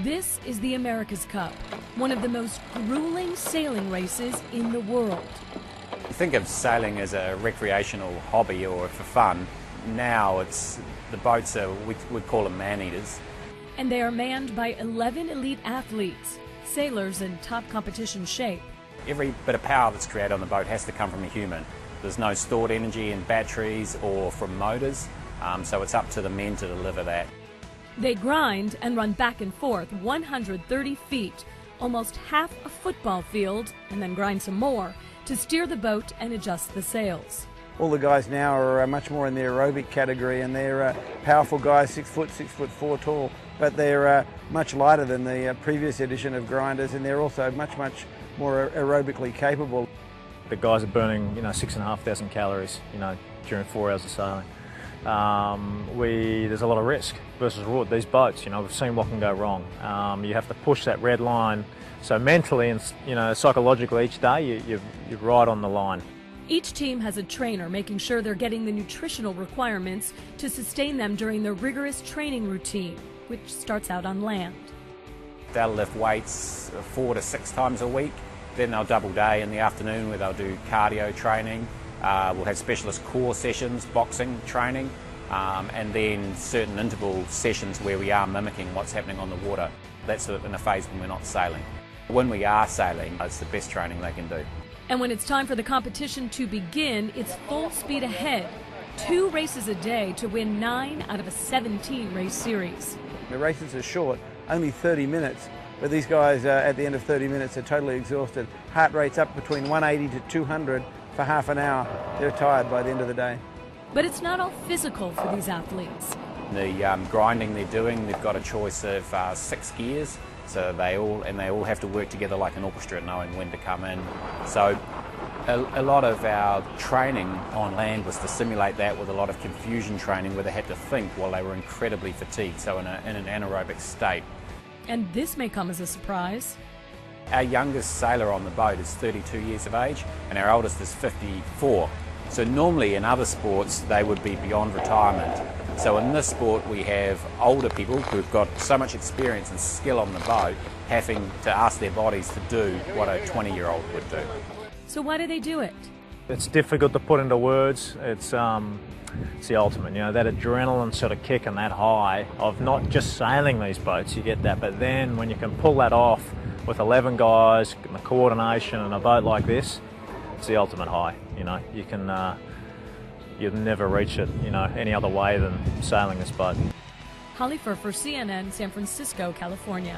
This is the America's Cup, one of the most grueling sailing races in the world. Think of sailing as a recreational hobby or for fun. Now the boats are, we call them man-eaters. And they are manned by 11 elite athletes, sailors in top competition shape. Every bit of power that's created on the boat has to come from a human. There's no stored energy in batteries or from motors, so it's up to the men to deliver that. They grind and run back and forth 130 feet, almost half a football field, and then grind some more to steer the boat and adjust the sails. All the guys now are much more in the aerobic category, and they're powerful guys, 6 foot, 6'4" tall, but they're much lighter than the previous edition of grinders, and they're also much more aerobically capable. The guys are burning, 6,500 calories, during 4 hours of sailing. There's a lot of risk versus these boats. We've seen what can go wrong. You have to push that red line. So mentally and psychologically, each day you're right on the line. Each team has a trainer making sure they're getting the nutritional requirements to sustain them during their rigorous training routine, which starts out on land. They'll lift weights 4 to 6 times a week. Then they'll double day in the afternoon where they'll do cardio training. We'll have specialist core sessions, boxing training, and then certain interval sessions where we are mimicking what's happening on the water. That's in a phase when we're not sailing. When we are sailing, it's the best training they can do. And when it's time for the competition to begin, it's full speed ahead. 2 races a day to win 9 out of a 17 race series. The races are short, only 30 minutes, but these guys at the end of 30 minutes are totally exhausted. Heart rate's up between 180 to 200 for half an hour. They're tired by the end of the day. But it's not all physical for these athletes. The grinding they're doing, they've got a choice of 6 gears, so they all have to work together like an orchestra, knowing when to come in. So a lot of our training on land was to simulate that with a lot of confusion training where they had to think while they were incredibly fatigued, so in an anaerobic state. And this may come as a surprise. Our youngest sailor on the boat is 32 years of age and our oldest is 54. So normally in other sports they would be beyond retirement. So in this sport we have older people who've got so much experience and skill on the boat having to ask their bodies to do what a 20-year-old would do. So why do they do it? It's difficult to put into words. It's the ultimate, that adrenaline sort of kick and that high of not just sailing these boats, you get that, but then when you can pull that off with 11 guys, and the coordination and a boat like this, it's the ultimate high. You'll never reach it, any other way than sailing this boat. Holly Furr for CNN, San Francisco, California.